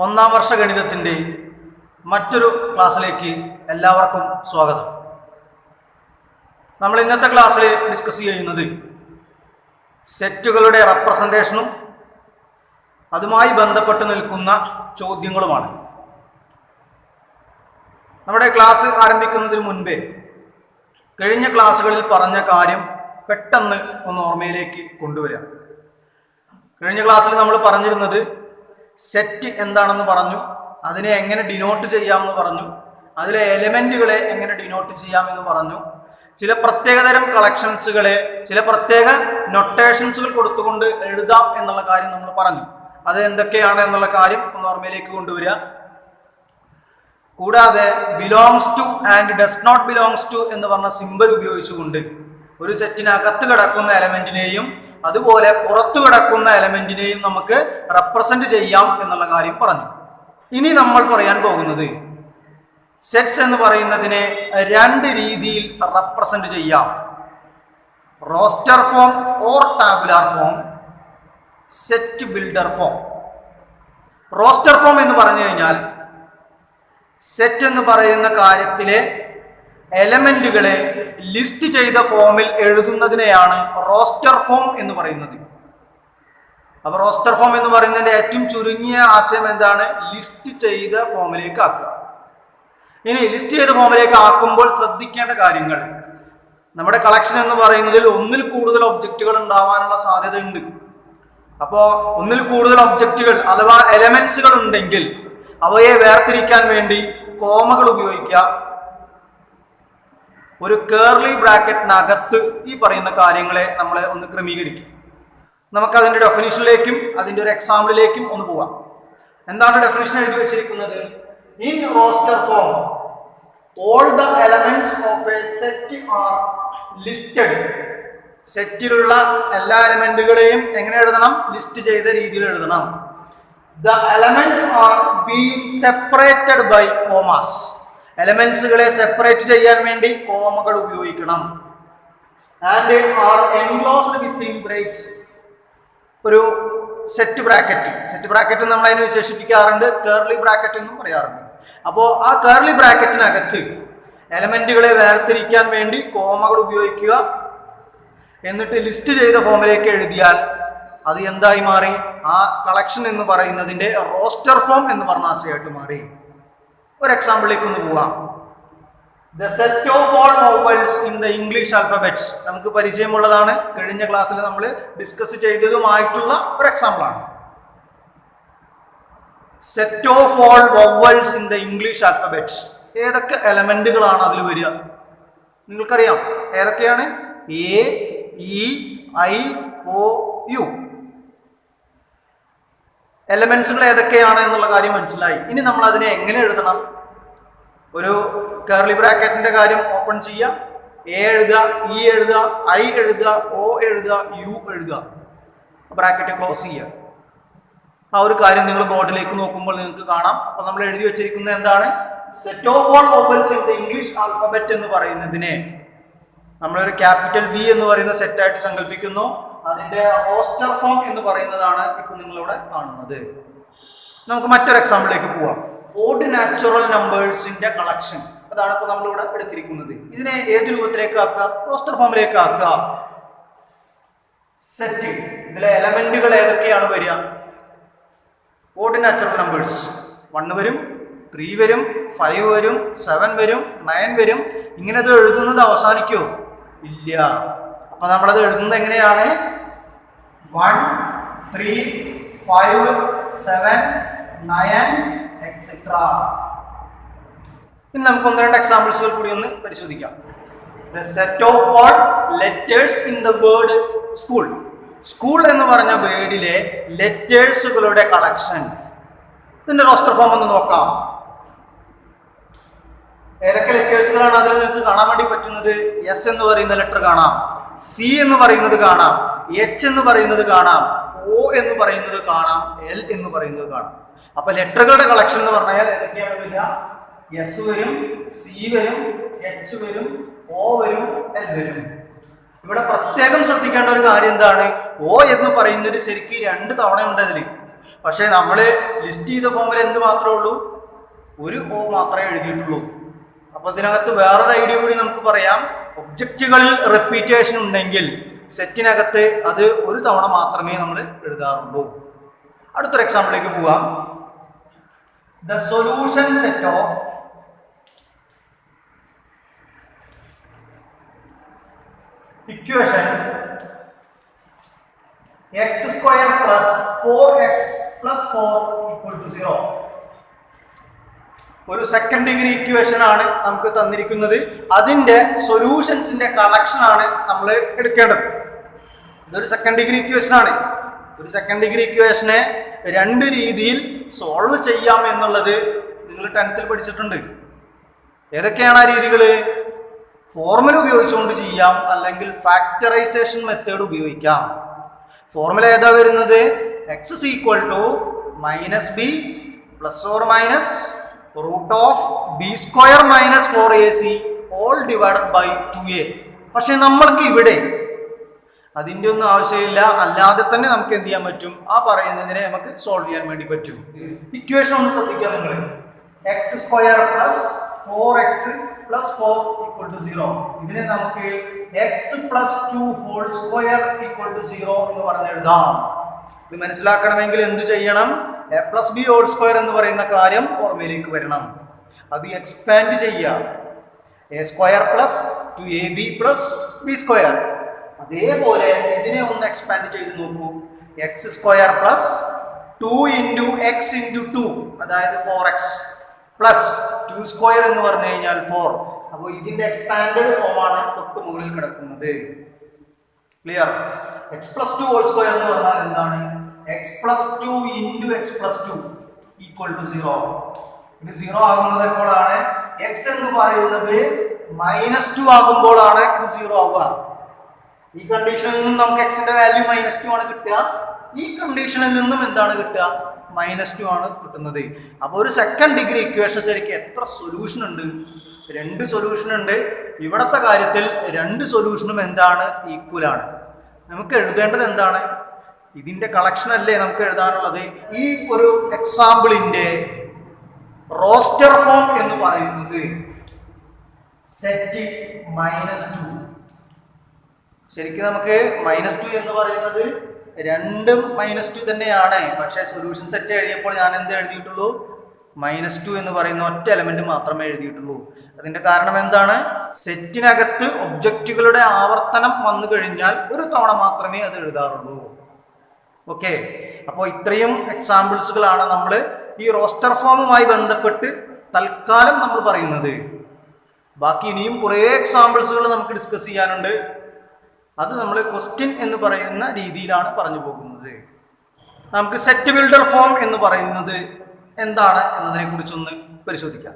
ഒന്നാം വർഷ ഗണിതത്തിൻ്റെ മറ്റൊരു ക്ലാസ്സിലേക്ക് എല്ലാവർക്കും സ്വാഗതം. നമ്മൾ ഇന്നത്തെ ക്ലാസ്സിൽ ഡിസ്കസ് ചെയ്യുന്നത് സെറ്റുകളുടെ റെപ്രസെൻറ്റേഷനും അതുമായി ബന്ധപ്പെട്ട് നിൽക്കുന്ന ചോദ്യങ്ങളുമാണ്. നമ്മുടെ ക്ലാസ് ആരംഭിക്കുന്നതിന് മുൻപേ കഴിഞ്ഞ ക്ലാസ്സുകളിൽ പറഞ്ഞ കാര്യം പെട്ടെന്ന് ഒന്ന് ഓർമ്മയിലേക്ക് കൊണ്ടുവരാം. കഴിഞ്ഞ ക്ലാസ്സിൽ നമ്മൾ പറഞ്ഞിരുന്നത് സെറ്റ് എന്താണെന്ന് പറഞ്ഞു, അതിനെ എങ്ങനെ ഡിനോട്ട് ചെയ്യാമെന്ന് പറഞ്ഞു, അതിലെ എലിമെൻറ്റുകളെ എങ്ങനെ ഡിനോട്ട് ചെയ്യാമെന്ന് പറഞ്ഞു, ചില പ്രത്യേകതരം കളക്ഷൻസുകളെ ചില പ്രത്യേക നൊട്ടേഷൻസുകൾ കൊടുത്തുകൊണ്ട് എഴുതാം എന്നുള്ള കാര്യം നമ്മൾ പറഞ്ഞു. അത് എന്തൊക്കെയാണ് എന്നുള്ള കാര്യം ഒന്ന് ഓർമ്മയിലേക്ക് കൊണ്ടുവരിക. കൂടാതെ belongs to and does not belongs to എന്ന് പറഞ്ഞ സിമ്പൽ ഉപയോഗിച്ചുകൊണ്ട് ഒരു സെറ്റിനകത്ത് കിടക്കുന്ന എലമെന്റിനെയും അതുപോലെ പുറത്തു കിടക്കുന്ന എലമെന്റിനെയും നമുക്ക് റെപ്രസെന്റ് ചെയ്യാം എന്നുള്ള കാര്യം പറഞ്ഞു. ഇനി നമ്മൾ പറയാൻ പോകുന്നത് സെറ്റ്സ് എന്ന് പറയുന്നതിനെ രണ്ട് രീതിയിൽ റെപ്രസെന്റ് ചെയ്യാം. Roster form or tabular form, set builder form. Roster form എന്ന് പറഞ്ഞു കഴിഞ്ഞാൽ സെറ്റ് എന്ന് പറയുന്ന കാര്യത്തിലെ എലമെന്റുകളെ ലിസ്റ്റ് ചെയ്ത ഫോമിൽ എഴുതുന്നതിനെയാണ് റോസ്റ്റർ ഫോം എന്ന് പറയുന്നത്. അപ്പൊ റോസ്റ്റർ ഫോം എന്ന് പറയുന്നതിന്റെ ഏറ്റവും ചുരുങ്ങിയ ആശയം എന്താണ്? ലിസ്റ്റ് ചെയ്ത ഫോമിലേക്ക് ആക്കുക. ഇനി ലിസ്റ്റ് ചെയ്ത ഫോമിലേക്ക് ആക്കുമ്പോൾ ശ്രദ്ധിക്കേണ്ട കാര്യങ്ങൾ, നമ്മുടെ കളക്ഷൻ എന്ന് പറയുന്നതിൽ ഒന്നിൽ കൂടുതൽ ഒബ്ജക്റ്റുകൾ ഉണ്ടാവാനുള്ള സാധ്യത ഉണ്ട്. അപ്പോൾ ഒന്നിൽ കൂടുതൽ ഒബ്ജക്റ്റുകൾ അഥവാ എലമെന്റ്സുകൾ ഉണ്ടെങ്കിൽ അവയെ വേർതിരിക്കാൻ വേണ്ടി കോമകൾ ഉപയോഗിക്കുക. ഒരു കേർലി ബ്രാക്കറ്റിനകത്ത് ഈ പറയുന്ന കാര്യങ്ങളെ നമ്മൾ ഒന്ന് ക്രമീകരിക്കും. നമുക്കതിൻ്റെ ഡെഫിനിഷനിലേക്കും അതിൻ്റെ ഒരു എക്സാമ്പിളിലേക്കും ഒന്ന് പോവാം. എന്താണ് ഡെഫിനിഷൻ എഴുതി വെച്ചിരിക്കുന്നത്? In roster form all the elements of a set are listed. സെറ്റിലുള്ള എല്ലാ എലമെന്റുകളെയും എങ്ങനെ എഴുതണം? ലിസ്റ്റ് ചെയ്ത രീതിയിൽ എഴുതണം. The elements are being separated by commas. എലമെന്റ്സുകളെ സെപ്പറേറ്റ് ചെയ്യാൻ വേണ്ടി കോമകൾ ഉപയോഗിക്കണം. And are enclosed within braces. ഒരു സെറ്റ് ബ്രാക്കറ്റ് നമ്മൾ അതിനെ വിശേഷിപ്പിക്കാറുണ്ട്, കേർലി ബ്രാക്കറ്റ് എന്നും പറയാറുണ്ട്. അപ്പോൾ ആ കേർലി ബ്രാക്കറ്റിനകത്ത് എലമെന്റുകളെ വേർതിരിക്കാൻ വേണ്ടി കോമകൾ ഉപയോഗിക്കുക. എന്നിട്ട് ലിസ്റ്റ് ചെയ്ത ഫോമിലേക്ക് എഴുതിയാൽ അത് എന്തായി മാറി? ആ കളക്ഷൻ എന്ന് പറയുന്നതിന്റെ റോസ്റ്റർ ഫോം എന്ന് പറഞ്ഞ ആശയമായിട്ട് മാറി. ഒരു എക്സാമ്പിളിലേക്ക് ഒന്ന് പോവാം. The set of all vowels in the English alphabets. നമുക്ക് പരിചയമുള്ളതാണ്, കഴിഞ്ഞ ക്ലാസ്സിൽ നമ്മൾ ഡിസ്കസ് ചെയ്തതുമായിട്ടുള്ള ഒരു എക്സാമ്പിളാണ്. Set of all vowels in the English alphabets. ഏതൊക്കെ എലമെന്റുകളാണ് അതിൽ വരിക? നിങ്ങൾക്കറിയാം ഏതൊക്കെയാണ്? A, E, I, O, U. എലമെന്റ്സുകൾ ഏതൊക്കെയാണ് എന്നുള്ള കാര്യം മനസ്സിലായി. ഇനി നമ്മൾ അതിനെ എങ്ങനെ എഴുതണം? ഒരു കർലി ബ്രാക്കറ്റിന്റെ കാര്യം ഓപ്പൺ ചെയ്യുക, എ എഴുതുക, ഇ എഴുതുക, ഐ എഴുതുക, ഒ എഴുതുക, യു എഴുതുക, ബ്രാക്കറ്റ് ക്ലോസ് ചെയ്യുക. ആ ഒരു കാര്യം നിങ്ങൾ ബോർഡിലേക്ക് നോക്കുമ്പോൾ നിങ്ങൾക്ക് കാണാം. അപ്പൊ നമ്മൾ എഴുതി വെച്ചിരിക്കുന്നത് എന്താണ്? Set of all vowels in the English alphabet എന്ന് പറയുന്നതിനെ നമ്മളൊരു ക്യാപിറ്റൽ വി എന്ന് പറയുന്ന സെറ്റായിട്ട് സങ്കല്പിക്കുന്നു. അതിന്റെ റോസ്റ്റർ ഫോം എന്ന് പറയുന്നതാണ് ഇപ്പൊ നിങ്ങളിവിടെ കാണുന്നത്. നമുക്ക് മറ്റൊരു എക്സാമ്പിളിലേക്ക് പോവാം. ഓഡ് നാച്ചുറൽ നമ്പേഴ്സിന്റെ കളക്ഷൻ. അതാണ് ഇപ്പൊ നമ്മളിവിടെ എടുത്തിരിക്കുന്നത്. ഇതിനെ ഏത് രൂപത്തിലേക്ക് ആക്കുക? റോസ്റ്റർ ഫോമിലേക്ക് ആക്കുക. സെറ്റ്, ഇതിലെ എലമെന്റുകൾ ഏതൊക്കെയാണ് വരിക? ഓഡ് നാച്ചുറൽ നമ്പേഴ്സ് 1 വരും, 3 വരും, 5 വരും, 7 വരും, 9 വരും. ഇങ്ങനെ അത് എഴുതുന്നത് അവസാനിക്കുമോ? ഇല്ല. അപ്പൊ നമ്മളത് എഴുതുന്നത് എങ്ങനെയാണ്? 1, 3, 5, 7, 9 etc. ഇനി നമുക്ക് ഒന്ന് രണ്ട് എക്സാമ്പിൾസുകൾ കൂടി ഒന്ന് പരിശോധിക്കാം. The set of all letters in the word school. School എന്ന് പറഞ്ഞ വേർഡിലെ ലെറ്റേഴ്സുകളുടെ കളക്ഷൻ. ഇതിന്റെ റോസ്റ്റർ ഫോം ഒന്ന് നോക്കാം. ഏതൊക്കെ ലെറ്റേഴ്സുകളാണ് അതിൽ നിങ്ങൾക്ക് കാണാൻ വേണ്ടി പറ്റുന്നത്? എസ് എന്ന് പറയുന്ന ലെറ്റർ കാണാം, സി എന്ന് പറയുന്നത് കാണാം, എച്ച് എന്ന് പറയുന്നത് കാണാം, ഒ എന്ന് പറയുന്നത് കാണാം, എൽ എന്ന് പറയുന്നത് കാണാം. അപ്പൊ ലെറ്ററുകളുടെ കളക്ഷൻ എന്ന് പറഞ്ഞാൽ ഏതൊക്കെയാണ് വരിക? എസ് വരും, സി വരും, എച്ച് വരും, ഒ വരും, എൽ വരും. ഇവിടെ പ്രത്യേകം ശ്രദ്ധിക്കേണ്ട ഒരു കാര്യം എന്താണ്? ഒ എന്ന് പറയുന്നത് ശരിക്കും 2 തവണ ഉണ്ട് അതിൽ. പക്ഷേ നമ്മൾ ലിസ്റ്റ് ചെയ്ത ഫോമിൽ എന്ത് മാത്രമേ ഉള്ളൂ, ഒരു ഓ മാത്രമേ എഴുതിയിട്ടുള്ളൂ. അപ്പോൾ ഇതിനകത്ത് വേറൊരു ഐഡിയ കൂടി നമുക്ക് പറയാം. ഒബ്ജക്റ്റുകളിൽ റിപ്പീറ്റേഷൻ ഉണ്ടെങ്കിൽ സെറ്റിനകത്ത് അത് ഒരു തവണ മാത്രമേ നമ്മൾ എഴുതാറുള്ളൂ. അടുത്തൊരു എക്സാമ്പിളിലേക്ക് പോവാം. The solution set of equation x square plus 4x plus 4 equal to 0. ഒരു സെക്കൻഡ് ഡിഗ്രി ഇക്വേഷൻ ആണ് നമുക്ക് തന്നിരിക്കുന്നത്. അതിന്റെ സൊല്യൂഷൻസിന്റെ കളക്ഷൻ ആണ് നമ്മൾ എടുക്കേണ്ടത്. ഇതൊരു സെക്കൻഡ് ഡിഗ്രി ഇക്വേഷൻ ആണ്. ഒരു സെക്കൻഡ് ഡിഗ്രി ഇക്വേഷനെ രണ്ട് രീതിയിൽ സോൾവ് ചെയ്യാം എന്നുള്ളത് നിങ്ങൾ 10th പഠിച്ചിട്ടുണ്ട്. ഏതൊക്കെയാണ് ആ രീതികൾ? ഫോർമുല ഉപയോഗിച്ചുകൊണ്ട് ചെയ്യാം, അല്ലെങ്കിൽ ഫാക്ടറൈസേഷൻ മെത്തേഡ് ഉപയോഗിക്കാം. ഫോർമുല ഏതാ വരുന്നത്? X is equal to minus b plus or minus root of b square minus 4ac all divided by 2a. പക്ഷെ നമ്മൾക്ക് ഇവിടെ അതിൻ്റെ ഒന്നും ആവശ്യമില്ല, അല്ലാതെ തന്നെ നമുക്ക് എന്ത് ചെയ്യാൻ പറ്റും? ആ പറയുന്നതിനെ നമുക്ക് സോൾവ് ചെയ്യാൻ വേണ്ടി പറ്റും. ഇക്വേഷൻ ഒന്ന് ശ്രദ്ധിക്കുക നിങ്ങൾ. X square plus 4x plus 4 equal to 0. ഇതിനെ നമുക്ക് x plus 2 whole square equal to 0 എന്ന് പറഞ്ഞെഴുതാം. ഇത് മനസ്സിലാക്കണമെങ്കിൽ എന്ത് ചെയ്യണം? A plus b whole square എന്ന് പറയുന്ന കാര്യം ഓർമ്മയിലേക്ക് വരണം. അത് എക്സ്പാൻഡ് ചെയ്യുക. A square plus 2ab plus b square. അതേപോലെ ഇതിനെ ഒന്ന് എക്സ്പാൻഡ് ചെയ്ത് നോക്കൂ. X square plus 2 into x into 2, അതായത് 4x പ്ലസ് 2 സ്ക്വയർ എന്ന് പറഞ്ഞു കഴിഞ്ഞാൽ 4. അപ്പോൾ ഇതിന്റെ എക്സ്പാൻഡഡ് ഫോമാണ് തൊട്ട് മുകളിൽ കിടക്കുന്നത്. Clear? X plus 2 whole square എന്ന് പറഞ്ഞാൽ എന്താണ്? X plus 2 into x plus 2 equal to 0. ഇത് 0 ആകുന്നത് എപ്പോഴാണ്? എക്സ് എന്ന് പറയുന്നത് -2 ആകുമ്പോഴാണ് ഇത് 0 ആവുക. ഈ കണ്ടീഷനിൽ നിന്നും നമുക്ക് എക്സിന്റെ വാല്യൂ -2 ആണ് കിട്ടുക. ഈ കണ്ടീഷനിൽ നിന്നും എന്താണ് കിട്ടുക? -2 ആണ് കിട്ടുന്നത്. അപ്പോൾ ഒരു സെക്കൻഡ് ഡിഗ്രി ഇക്വേഷൻ ശരിക്കും എത്ര സൊല്യൂഷൻ ഉണ്ട്? 2 സൊല്യൂഷൻ ഉണ്ട്. ഇവിടത്തെ കാര്യത്തിൽ 2 സൊല്യൂഷനും എന്താണ്? ഈക്വൽ ആണ്. നമുക്ക് എഴുതേണ്ടത് എന്താണ്? ഇതിന്റെ കളക്ഷൻ അല്ലേ നമുക്ക് എഴുതാനുള്ളത്. ഈ ഒരു എക്സാമ്പിളിന്റെ റോസ്റ്റർ ഫോം എന്ന് പറയുന്നത് സെറ്റ് -2. ശരിക്കും നമുക്ക് -2 എന്ന് പറയുന്നത് രണ്ടും -2 തന്നെയാണ്. പക്ഷേ സൊല്യൂഷൻ സെറ്റ് എഴുതിയപ്പോൾ ഞാൻ എന്ത് എഴുതിയിട്ടുള്ളൂ? -2 എന്ന് പറയുന്ന ഒറ്റ എലമെന്റ് മാത്രമേ എഴുതിയിട്ടുള്ളൂ. അതിന്റെ കാരണം എന്താണ്? സെറ്റിനകത്ത് ഒബ്ജക്റ്റുകളുടെ ആവർത്തനം വന്നു കഴിഞ്ഞാൽ ഒരു തവണ മാത്രമേ അത് എഴുതാറുള്ളൂ. ഓക്കെ, അപ്പോൾ ഇത്രയും എക്സാമ്പിൾസുകളാണ് നമ്മൾ ഈ റോസ്റ്റർ ഫോമുമായി ബന്ധപ്പെട്ട് തൽക്കാലം നമ്മൾ പറയുന്നത്. ബാക്കി ഇനിയും കുറേ എക്സാമ്പിൾസുകൾ നമുക്ക് ഡിസ്കസ് ചെയ്യാനുണ്ട്. അത് നമ്മൾ ക്വസ്റ്റ്യൻ എന്ന് പറയുന്ന രീതിയിലാണ് പറഞ്ഞു പോകുന്നത്. നമുക്ക് സെറ്റ് ബിൽഡർ ഫോം എന്ന് പറയുന്നത് എന്താണ് എന്നതിനെ കുറിച്ചൊന്ന് പരിശോധിക്കാം.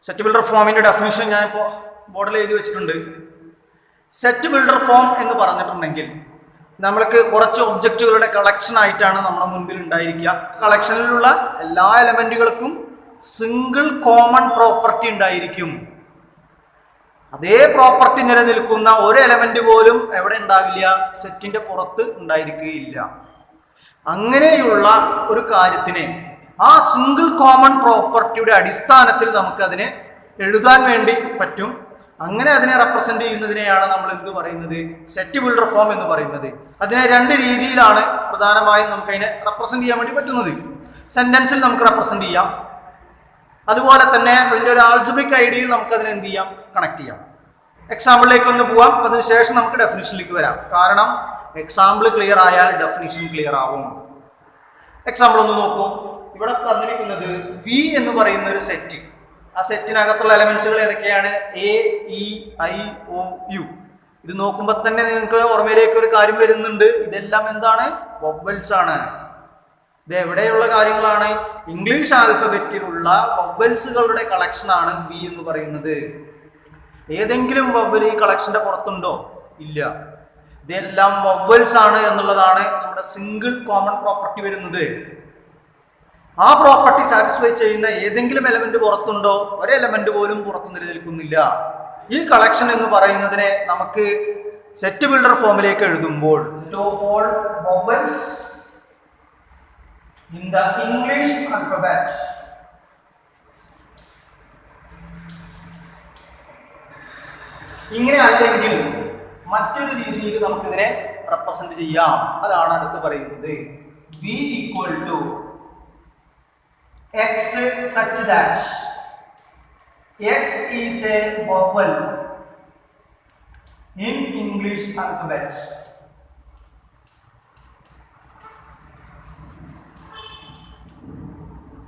സെറ്റ് ബിൽഡർ ഫോമിന്റെ ഡെഫിനിഷൻ ഞാനിപ്പോൾ ബോർഡിൽ എഴുതി വെച്ചിട്ടുണ്ട്. സെറ്റ് ബിൽഡർ ഫോം എന്ന് പറഞ്ഞിട്ടുണ്ടെങ്കിൽ നമ്മൾക്ക് കുറച്ച് ഒബ്ജക്റ്റുകളുടെ കളക്ഷൻ ആയിട്ടാണ് നമ്മുടെ മുൻപിൽ ഉണ്ടായിരിക്കുക. കളക്ഷനിലുള്ള എല്ലാ എലമെന്റുകൾക്കും സിംഗിൾ കോമൺ പ്രോപ്പർട്ടി ഉണ്ടായിരിക്കും. അതേ പ്രോപ്പർട്ടി നിലനിൽക്കുന്ന ഒരു എലമെന്റ് പോലും എവിടെ ഉണ്ടാവില്ല? സെറ്റിന്റെ പുറത്ത് ഉണ്ടായിരിക്കുകയില്ല. അങ്ങനെയുള്ള ഒരു കാര്യത്തിനെ ആ സിംഗിൾ കോമൺ പ്രോപ്പർട്ടിയുടെ അടിസ്ഥാനത്തിൽ നമുക്കതിനെ എഴുതാൻ വേണ്ടി പറ്റും. അങ്ങനെ അതിനെ റെപ്രസെന്റ് ചെയ്യുന്നതിനെയാണ് നമ്മൾ എന്ത് പറയുന്നത്? സെറ്റ് ബിൽഡർ ഫോം എന്ന് പറയുന്നത്. അതിനെ 2 രീതിയിലാണ് പ്രധാനമായും നമുക്ക് അതിനെ റെപ്രസെന്റ് ചെയ്യാൻ വേണ്ടി പറ്റുന്നത്. സെന്റൻസിൽ നമുക്ക് റെപ്രസെന്റ് ചെയ്യാം, അതുപോലെ തന്നെ അതിൻ്റെ ഒരു ആൾജിബ്രിക് ഐഡിയയിൽ നമുക്ക് അതിനെ എന്ത് ചെയ്യാം? കണക്ട് ചെയ്യാം. എക്സാമ്പിളിലേക്ക് ഒന്ന് പോവാം, അതിനുശേഷം നമുക്ക് ഡെഫിനിഷനിലേക്ക് വരാം. കാരണം എക്സാമ്പിൾ ക്ലിയർ ആയാൽ ഡെഫിനിഷൻ ക്ലിയർ ആവും. എക്സാമ്പിൾ ഒന്ന് നോക്കൂ. ഇവിടെ തന്നിരിക്കുന്നത് വി എന്ന് പറയുന്ന ഒരു സെറ്റ്. ആ സെറ്റിനകത്തുള്ള എലമെന്റ്സുകൾ ഏതൊക്കെയാണ്? A, E, I, O, u. ഇത് നോക്കുമ്പോൾ തന്നെ നിങ്ങൾക്ക് ഓർമ്മയിലേക്ക് ഒരു കാര്യം വരുന്നുണ്ട്. ഇതെല്ലാം എന്താണ്? വൊവൽസ് ആണ്. ഇത് എവിടെയുള്ള കാര്യങ്ങളാണ്? ഇംഗ്ലീഷ് ആൽഫബറ്റിലുള്ള വൊവൽസുകളുടെ കളക്ഷൻ ആണ് വി എന്ന് പറയുന്നത്. ഏതെങ്കിലും വവ്വൽ ഈ കളക്ഷന്റെ പുറത്തുണ്ടോ? ഇല്ല. ഇതെല്ലാം വവ്വൽസ് ആണ് എന്നുള്ളതാണ് നമ്മുടെ സിംഗിൾ കോമൺ പ്രോപ്പർട്ടി വരുന്നത്. ആ പ്രോപ്പർട്ടി സാറ്റിസ്ഫൈ ചെയ്യുന്ന ഏതെങ്കിലും എലമെന്റ് പുറത്തുണ്ടോ? ഒരു എലമെന്റ് പോലും പുറത്തു നിലനിൽക്കുന്നില്ല. ഈ കളക്ഷൻ എന്ന് പറയുന്നതിനെ നമുക്ക് സെറ്റ് ബിൽഡർ ഫോമിലേക്ക് എഴുതുമ്പോൾ in the English alphabet. ഇങ്ങനെ അല്ലെങ്കിൽ മറ്റൊരു രീതിയിൽ നമുക്കിതിനെ റെപ്രസെന്റ് ചെയ്യാം. അതാണ് അടുത്ത് പറയുന്നത്. v equal to x such that x is a vowel in English alphabet.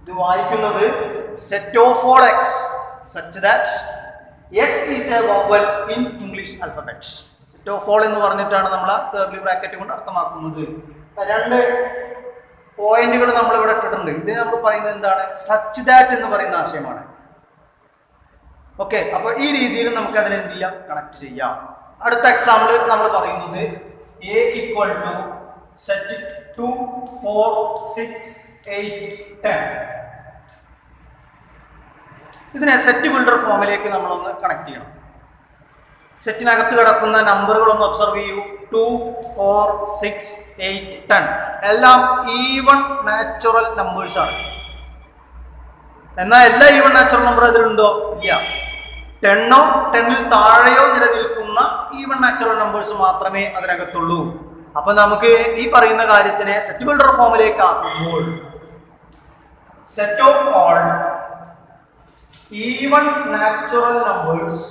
ഇത് വായിക്കുന്നത് set of all x such that x is A vowel in English alphabets. Set of all എന്ന് പറഞ്ഞിട്ടാണ് നമ്മൾ കർലി ബ്രാക്കറ്റ് കൊണ്ട് അർത്ഥമാക്കുന്നത്. രണ്ട് പോയിന്റുകൾ നമ്മൾ ഇവിടെ ഇട്ടിട്ടുണ്ട്. ഇത് നമ്മൾ പറയുന്നത് എന്താണ്? സച്ച് ദാറ്റ് എന്ന് പറയുന്ന ആശയമാണ്. ഓക്കെ, അപ്പോൾ ഈ രീതിയിൽ നമുക്ക് അതിനെ എന്ത് ചെയ്യാം? കണക്ട് ചെയ്യാം. അടുത്ത എക്സാമ്പിൾ നമ്മൾ പറയുന്നത് a equal to set 2 4 6 8 10. ഇതിനെ സെറ്റ് ബിൽഡർ ഫോമിലേക്ക് നമ്മളൊന്ന് കണക്ട് ചെയ്യണം. സെറ്റിനകത്ത് കിടക്കുന്ന നമ്പറുകളൊന്ന് ഒബ്സർവ് ചെയ്യൂ. 2 4 6 8 10 എല്ലാം ഈവൺ നാച്ചുറൽ നമ്പേഴ്സ് ആണ്. എന്നാൽ എല്ലാ ഈവൺ നാച്ചുറൽ നമ്പർ അതിലുണ്ടോ? ഇല്ല. 10ഓ 10ൽ താഴെയോ നിലനിൽക്കുന്ന ഈവൺ നാച്ചുറൽ നമ്പേഴ്സ് മാത്രമേ അതിനകത്തുള്ളൂ. അപ്പൊ നമുക്ക് ഈ പറയുന്ന കാര്യത്തിനെ സെറ്റ് ബിൽഡർ ഫോമിലേക്ക് ആക്കുമ്പോൾ set of all even natural numbers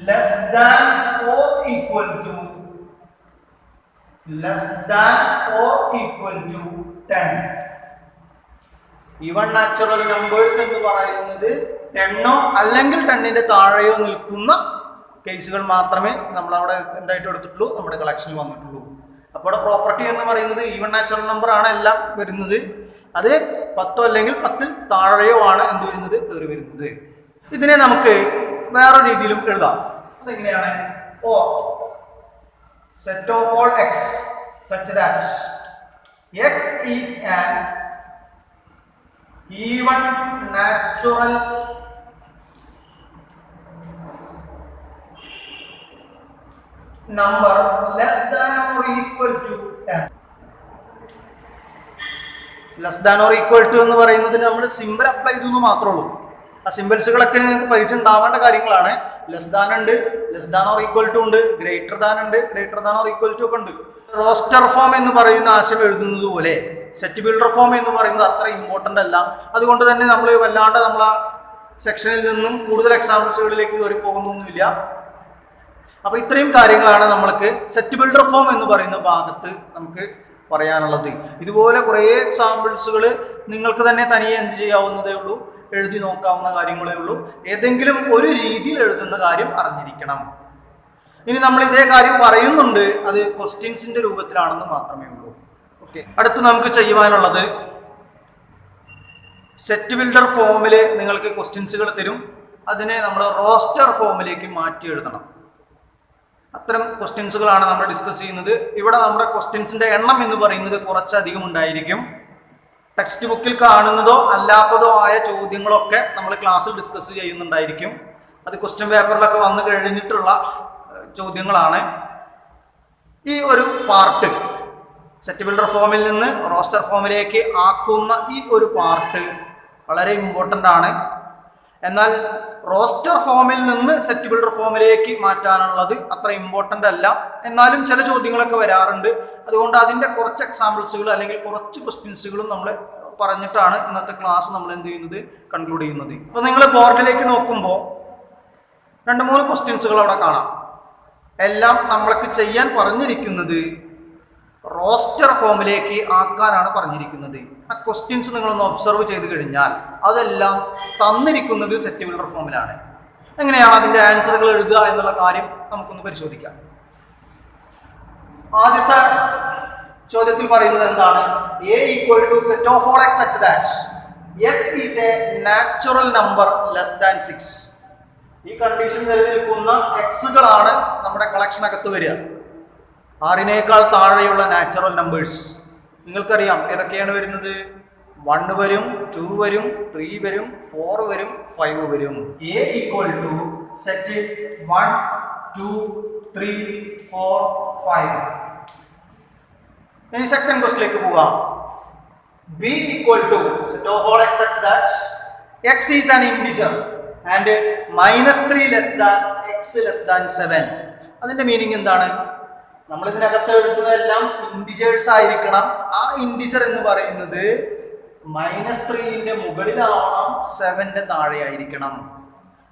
less than or equal to 10. Even natural numbers എന്ന് പറയുന്നത് 10ഓ അല്ലെങ്കിൽ 10ന്റെ താഴെയോ നിൽക്കുന്ന കേസുകൾ മാത്രമേ നമ്മൾ അവിടെ എന്തായിട്ട് എടുത്തിട്ടുള്ളൂ, നമ്മുടെ കളക്ഷനിൽ വന്നിട്ടുള്ളൂ. അപ്പോൾ ഇവിടെ പ്രോപ്പർട്ടി എന്ന് പറയുന്നത് ഈവൺ നാച്ചുറൽ നമ്പർ ആണ് എല്ലാം വരുന്നത്. അത് 10ഓ അല്ലെങ്കിൽ 10ൽ താഴെയോ ആണ് എന്ത് വരുന്നത്? കയറി വരുന്നത്. ഇതിനെ നമുക്ക് വേറെ രീതിയിലും എഴുതാം. അതെങ്ങനെയാണ്? ഓ set of all x such that x is an even natural number less than or equal to 10. Less than or equal to എന്ന് പറയുന്നതിന് നമ്മൾ സിമ്പിൾ അപ്ലൈ ചെയ്തു മാത്രമേ ഉള്ളൂ. ആ സിമ്പിൾസുകളൊക്കെ നിങ്ങൾക്ക് പരിചയം ഉണ്ടാവേണ്ട കാര്യങ്ങളാണ്. ലെസ് ദാൻ ഉണ്ട്, less than or equal to ഉണ്ട്, ഗ്രേറ്റർ ദാൻ ഉണ്ട്, greater than or equal to ഒക്കെ ഉണ്ട്. റോസ്റ്റർ ഫോം എന്ന് പറയുന്ന ആശയം എഴുതുന്നത് പോലെ സെറ്റ് ബിൽഡർ ഫോം എന്ന് പറയുന്നത് അത്ര ഇമ്പോർട്ടൻ്റ് അല്ല. അതുകൊണ്ട് തന്നെ നമ്മൾ വല്ലാണ്ട് നമ്മൾ ആ സെക്ഷനിൽ നിന്നും കൂടുതൽ എക്സാമ്പിൾസുകളിലേക്ക് കയറി പോകുന്നൊന്നുമില്ല. അപ്പോൾ ഇത്രയും കാര്യങ്ങളാണ് നമ്മൾക്ക് സെറ്റ് ബിൽഡർ ഫോം എന്ന് പറയുന്ന ഭാഗത്ത് നമുക്ക് പറയാനുള്ളത്. ഇതുപോലെ കുറേ എക്സാമ്പിൾസുകൾ നിങ്ങൾക്ക് തന്നെ തനിയെ എന്ത് ചെയ്യാവുന്നതേ ഉള്ളൂ, എഴുതി നോക്കാവുന്ന കാര്യങ്ങളേ ഉള്ളൂ. ഏതെങ്കിലും ഒരു രീതിയിൽ എഴുതുന്ന കാര്യം അറിഞ്ഞിരിക്കണം. ഇനി നമ്മൾ ഇതേ കാര്യം പറയുന്നുണ്ട്, അത് ക്വസ്റ്റ്യൻസിന്റെ രൂപത്തിലാണെന്ന് മാത്രമേ ഉള്ളൂ. ഓക്കെ, അടുത്ത് നമുക്ക് ചെയ്യുവാനുള്ളത് സെറ്റ് ബിൽഡർ ഫോമിൽ നിങ്ങൾക്ക് ക്വസ്റ്റ്യൻസുകൾ തരും. അതിനെ നമ്മൾ റോസ്റ്റർ ഫോമിലേക്ക് മാറ്റി എഴുതണം. അത്തരം ക്വസ്റ്റ്യൻസുകളാണ് നമ്മൾ ഡിസ്കസ് ചെയ്യുന്നത്. ഇവിടെ നമ്മുടെ ക്വസ്റ്റ്യൻസിന്റെ എണ്ണം എന്ന് പറയുന്നത് കുറച്ചധികം ഉണ്ടായിരിക്കും. ടെക്സ്റ്റ് ബുക്കിൽ കാണുന്നതോ അല്ലാത്തതോ ആയ ചോദ്യങ്ങളൊക്കെ നമ്മൾ ക്ലാസ്സിൽ ഡിസ്കസ് ചെയ്യുന്നുണ്ടായിരിക്കും. അത് ക്വസ്റ്റ്യൻ പേപ്പറിലൊക്കെ വന്നു കഴിഞ്ഞിട്ടുള്ള ചോദ്യങ്ങളാണ്. ഈ ഒരു പാർട്ട് സെറ്റ് ബിൽഡർ ഫോമിൽ നിന്ന് റോസ്റ്റർ ഫോമിലേക്ക് ആക്കുന്ന ഈ ഒരു പാർട്ട് വളരെ ഇമ്പോർട്ടൻ്റ് ആണ്. എന്നാൽ റോസ്റ്റർ ഫോമിൽ നിന്ന് സെറ്റ് ബിൽഡർ ഫോമിലേക്ക് മാറ്റാനുള്ളത് അത്ര ഇമ്പോർട്ടൻ്റ് അല്ല. എന്നാലും ചില ചോദ്യങ്ങളൊക്കെ വരാറുണ്ട്. അതുകൊണ്ട് അതിൻ്റെ കുറച്ച് എക്സാമ്പിൾസുകൾ അല്ലെങ്കിൽ കുറച്ച് ക്വസ്റ്റ്യൻസുകളും നമ്മൾ പറഞ്ഞിട്ടാണ് ഇന്നത്തെ ക്ലാസ് നമ്മൾ എന്ത് ചെയ്യുന്നത്, കൺക്ലൂഡ് ചെയ്യുന്നത്. അപ്പോൾ നിങ്ങൾ ബോർഡിലേക്ക് നോക്കുമ്പോൾ 2-3 ക്വസ്റ്റ്യൻസുകൾ അവിടെ കാണാം. എല്ലാം നമ്മൾക്ക് ചെയ്യാൻ പറഞ്ഞിരിക്കുന്നത് റോസ്റ്റർ ഫോമിലേക്ക് ആക്കാനാണ് പറഞ്ഞിരിക്കുന്നത്. ആ ക്വസ്റ്റ്യൻസ് നിങ്ങളൊന്ന് ഒബ്സർവ് ചെയ്ത് കഴിഞ്ഞാൽ അതെല്ലാം തന്നിരിക്കുന്നത് സെറ്റ് ബിൽഡർ ഫോമിലാണ്. എങ്ങനെയാണ് അതിൻ്റെ ആൻസറുകൾ എഴുതുക എന്നുള്ള കാര്യം നമുക്കൊന്ന് പരിശോധിക്കാം. ആദ്യത്തെ ചോദ്യത്തിൽ പറയുന്നത് എന്താണ്? a equal to set of all x such that x is a natural number less than 6. ഈ കണ്ടീഷൻ നിലനിൽക്കുന്ന എക്സുകളാണ് നമ്മുടെ കളക്ഷനകത്ത് വരിക. 6നേക്കാൾ താഴെയുള്ള നാച്ചുറൽ നമ്പേഴ്സ് നിങ്ങൾക്കറിയാം ഏതൊക്കെയാണ് വരുന്നത്. 1 വരും, 2 വരും, 3 വരും, 4 വരും, 5 വരും. a equal to set 1 2, 3, 4, 5. ഇനി സെക്കൻഡ് ക്വസ്റ്റിലേക്ക് പോകാം. b equal to set of all x such that x is an integer and -3 less than x less than 7. അതിന്റെ മീനിങ് എന്താണ്? നമ്മൾ ഇതിനകത്ത് എഴുതുന്നതെല്ലാം ഇൻഡിജേഴ്സ് ആയിരിക്കണം. ആ ഇൻഡിജർ എന്ന് പറയുന്നത് -3ന്റെ മുകളിലാവണം, 7ന്റെ താഴെ ആയിരിക്കണം.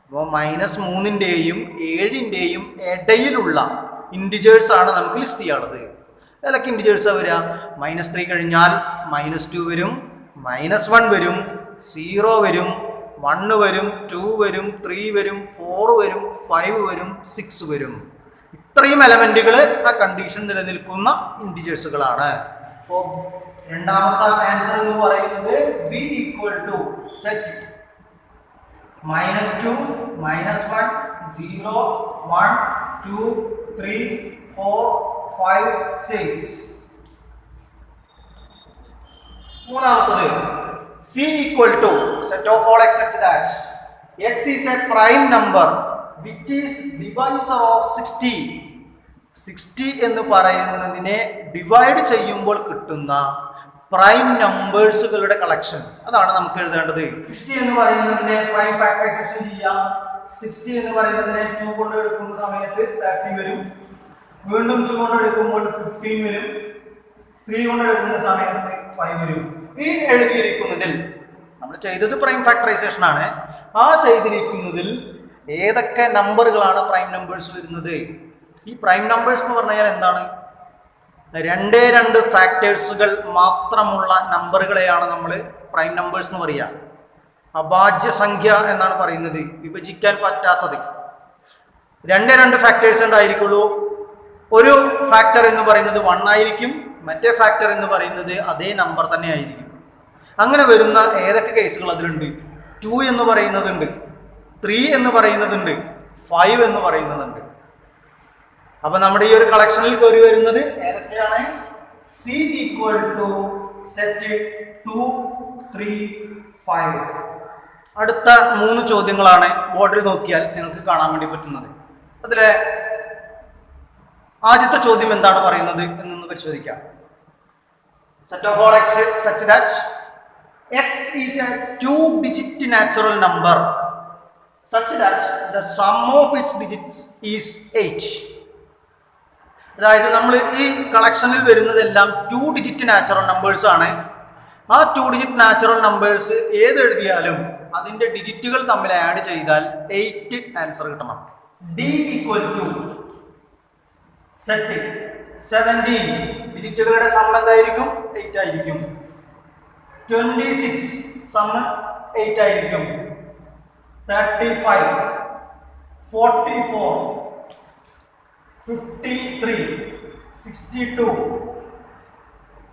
അപ്പോൾ -3ന്റെയും 7ന്റെയും ഇടയിലുള്ള ഇൻഡിജേഴ്സ് ആണ് നമുക്ക് ലിസ്റ്റ് ചെയ്യാനുള്ളത്. ഏതൊക്കെ ഇൻഡിജേഴ്സാണ് വരിക? -3 കഴിഞ്ഞാൽ -2 വരും, -1 വരും, 0 വരും, 1 വരും, 2 വരും, 3 വരും, 4 വരും, 5 വരും, 6 വരും. ഇത്രയും എലമെന്റുകൾ ആ കണ്ടീഷൻ നിലനിൽക്കുന്ന ഇൻഡിജേഴ്സുകളാണ്. അപ്പോൾ രണ്ടാമത്തെ ആൻസർ എന്ന് പറയുന്നത് b equal to set -2, -1, 0, 1, 2, 3, 4, 5, 6. മൂന്നാമത്തത് c equal to set of all x such that x is a prime number which is divisor of 60. 60 എന്ന് പറയുന്നതിനെ ഡിവൈഡ് ചെയ്യുമ്പോൾ കിട്ടുന്ന പ്രൈം നമ്പേഴ്സുകളുടെ കളക്ഷൻ, അതാണ് നമുക്ക് എഴുതേണ്ടത്. 60 എന്ന് പറയുന്നതിനെ പ്രൈം ഫാക്ടറൈസേഷൻ ചെയ്യാം. 60 എന്ന് പറയുന്നതിനെ 2 കൊണ്ട് എടുക്കുന്ന സമയത്ത് 30 വരും, വീണ്ടും 2 കൊണ്ട് എടുക്കുമ്പോൾ 15 വരും, 3 കൊണ്ട് എടുക്കുന്ന സമയത്ത് 5 വരും. ഈ എഴുതിയിരിക്കുന്നതിൽ നമ്മൾ ചെയ്തത് പ്രൈം ഫാക്ടറൈസേഷൻ ആണ്. ആ ചെയ്തിരിക്കുന്നതിൽ ഏതൊക്കെ നമ്പറുകളാണ് പ്രൈം നമ്പേഴ്സ് വരുന്നത്? ഈ പ്രൈം നമ്പേഴ്സ് എന്ന് പറഞ്ഞാൽ എന്താണ്? 2 ഫാക്ടേഴ്സുകൾ മാത്രമുള്ള നമ്പറുകളെയാണ് നമ്മൾ പ്രൈം നമ്പേഴ്സ് എന്ന് പറയുക. അഭാജ്യ സംഖ്യ എന്നാണ് പറയുന്നത്, വിഭജിക്കാൻ പറ്റാത്തത്. 2 ഫാക്ടേഴ്സ് ഉണ്ടായിരിക്കുള്ളൂ. ഒരു ഫാക്ടർ എന്ന് പറയുന്നത് 1 ആയിരിക്കും, മറ്റേ ഫാക്ടർ എന്ന് പറയുന്നത് അതേ നമ്പർ തന്നെ ആയിരിക്കും. അങ്ങനെ വരുന്ന ഏതൊക്കെ കേസുകൾ അതിലുണ്ട്? 2 എന്ന് പറയുന്നതുണ്ട്, 3 എന്ന് പറയുന്നതുണ്ട്, 5 എന്ന് പറയുന്നതുണ്ട്. അപ്പൊ നമ്മുടെ ഈ ഒരു കളക്ഷനിൽ കയറി വരുന്നത് ഏതൊക്കെയാണ്? c equal to set 2, 3, 5. അടുത്ത 3 ചോദ്യങ്ങളാണ് ബോർഡിൽ നോക്കിയാൽ നിങ്ങൾക്ക് കാണാൻ വേണ്ടി പറ്റുന്നത്. അതിലെ ആദ്യത്തെ ചോദ്യം എന്താണ് പറയുന്നത് എന്നൊന്ന് പരിശോധിക്കാം. Set of all x such that x is a 2-digit natural number such that the sum of its digits is 8. അതായത് നമ്മൾ ഈ കളക്ഷനിൽ വരുന്നതെല്ലാം 2-digit നാച്ചുറൽ നമ്പേഴ്സ് ആണ്. ആ 2-digit നാച്ചുറൽ നമ്പേഴ്സ് ഏത് എഴുതിയാലും അതിന്റെ ഡിജിറ്റുകൾ തമ്മിൽ ആഡ് ചെയ്താൽ 8 ആൻസർ കിട്ടണം. d equal to set 17, ഡിജിറ്റുകളുടെ some എന്തായിരിക്കും? 8 ആയിരിക്കും. 26 സം 8 ആയിരിക്കും. 35, 44, 53, 62,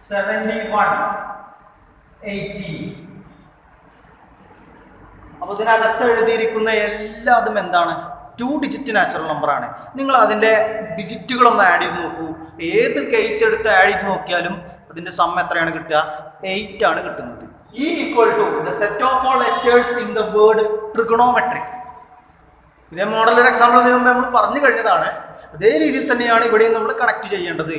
71, 80. അപ്പോൾ ഇതിനകത്ത് എഴുതിയിരിക്കുന്ന എല്ലാതും എന്താണ്? 2-digit നാച്ചുറൽ നമ്പർ ആണ്. നിങ്ങൾ അതിൻ്റെ ഡിജിറ്റുകളൊന്ന് ആഡ് ചെയ്ത് നോക്കൂ. ഏത് കേസ് എടുത്ത് ആഡ് ചെയ്ത് നോക്കിയാലും അതിൻ്റെ സം എത്രയാണ് കിട്ടുക? 8 ആണ് കിട്ടുന്നത്. E equal to the set of all letters in the word trigonometry. ഇതേ മോഡൽ ഒരു എക്സാമ്പിൾ ഇതിനു മുമ്പ് നമ്മൾ പറഞ്ഞു കഴിഞ്ഞതാണ്. അതേ രീതിയിൽ തന്നെയാണ് ഇവിടെയും നമ്മൾ കണക്ട് ചെയ്യേണ്ടത്.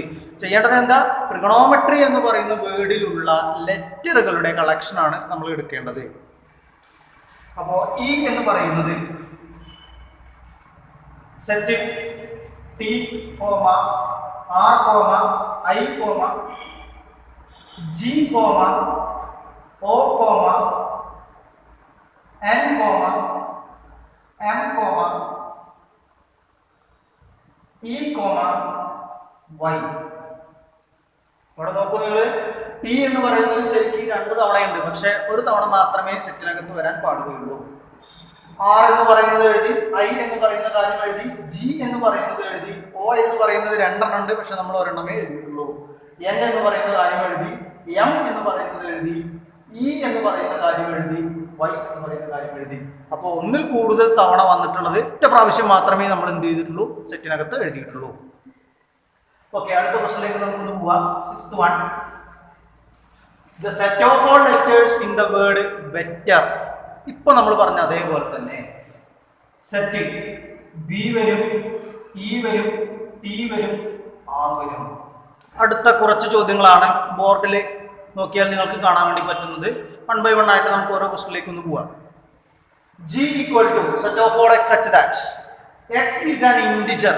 എന്താ? ട്രിഗണോമെട്രി എന്ന് പറയുന്ന വേർഡിലുള്ള ലെറ്ററുകളുടെ കളക്ഷനാണ് നമ്മൾ എടുക്കേണ്ടത്. അപ്പോൾ ഇ എന്ന് പറയുന്നത് set t, r, i, g, o, n, m, e, y. ഇവിടെ നോക്കൂ നിങ്ങൾ, ടി എന്ന് പറയുന്നത് ശരിക്കും 2 തവണയുണ്ട്, പക്ഷെ ഒരു തവണ മാത്രമേ സെറ്റിനകത്ത് വരാൻ പാടുകയുള്ളൂ. ആർ എന്ന് പറയുന്നത് എഴുതി, ഐ എന്ന് പറയുന്ന കാര്യം എഴുതി, ജി എന്ന് പറയുന്നത് എഴുതി, ഒ എന്ന് പറയുന്നത് 2 ഉണ്ട്, പക്ഷെ നമ്മൾ ഒരെണ്ണമേ എഴുതിയിട്ടുള്ളൂ. എൻ എന്ന് പറയുന്ന കാര്യം എഴുതി, എം എന്ന് പറയുന്നത് എഴുതി, ഇ എന്ന് പറയുന്ന കാര്യം എഴുതി, വൈ എന്ന് പറയുന്ന കാര്യം എഴുതി. അപ്പോൾ ഒന്നിൽ കൂടുതൽ തവണ വന്നിട്ടുള്ളത് 1 പ്രാവശ്യം മാത്രമേ നമ്മൾ എന്ത് ചെയ്തിട്ടുള്ളൂ? സെറ്റിനകത്ത് എഴുതിയിട്ടുള്ളൂ. ഓക്കെ, അടുത്ത ക്വസ്റ്റ്യനിലേക്ക് നമുക്കൊന്ന് പോവാം. 6th one. The set of all letters in the word better. ഇപ്പൊ നമ്മൾ പറഞ്ഞ അതേപോലെ തന്നെ സെറ്റ് ബി വരും, E വരും, T വരും, R വരും. അടുത്ത കുറച്ച് ചോദ്യങ്ങളാണ് ബോർഡിൽ നോക്കിയാൽ നിങ്ങൾക്ക് കാണാൻ വേണ്ടി പറ്റുന്നത്. 1 by 1 ആയിട്ട് നമുക്ക് ഓരോ ക്വസ്റ്റ്യനിലേക്ക് ഒന്ന് പോവാം. G equal to set of all x such that x is an integer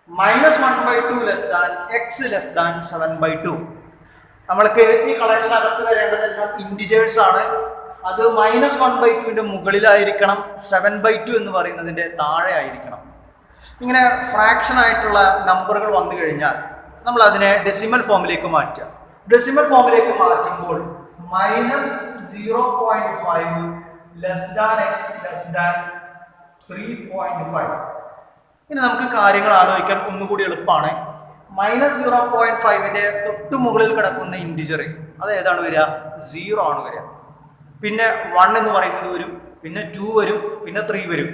minus 1 by 2 less than x less than 7 by 2. നമ്മൾക്ക് ഈ കളക്ഷനകത്ത് വരേണ്ടതെല്ലാം ഇൻഡിജേഴ്സ് ആണ്. അത് -1 by 2ന്റെ മുകളിലായിരിക്കണം, 7 by 2 എന്ന് പറയുന്നതിൻ്റെ താഴെ ആയിരിക്കണം. ഇങ്ങനെ ഫ്രാക്ഷൻ ആയിട്ടുള്ള നമ്പറുകൾ വന്നു കഴിഞ്ഞാൽ നമ്മൾ അതിനെ ഡെസിമൽ ഫോമിലേക്ക് മാറ്റുക. ഡെസിമൽ ഫോമിലേക്ക് മാറ്റുമ്പോൾ -0.5 less than X less than 3.5. ഇനി നമുക്ക് കാര്യങ്ങൾ ആലോചിക്കാൻ ഒന്നുകൂടി എളുപ്പമാണ്. -0.5ന്റെ തൊട്ട് മുകളിൽ കിടക്കുന്ന ഇൻഡിജർ അത് ഏതാണ് വരിക? 0 ആണ് വരിക. പിന്നെ 1 എന്ന് പറയുന്നത് വരും, പിന്നെ 2 വരും, പിന്നെ 3 വരും.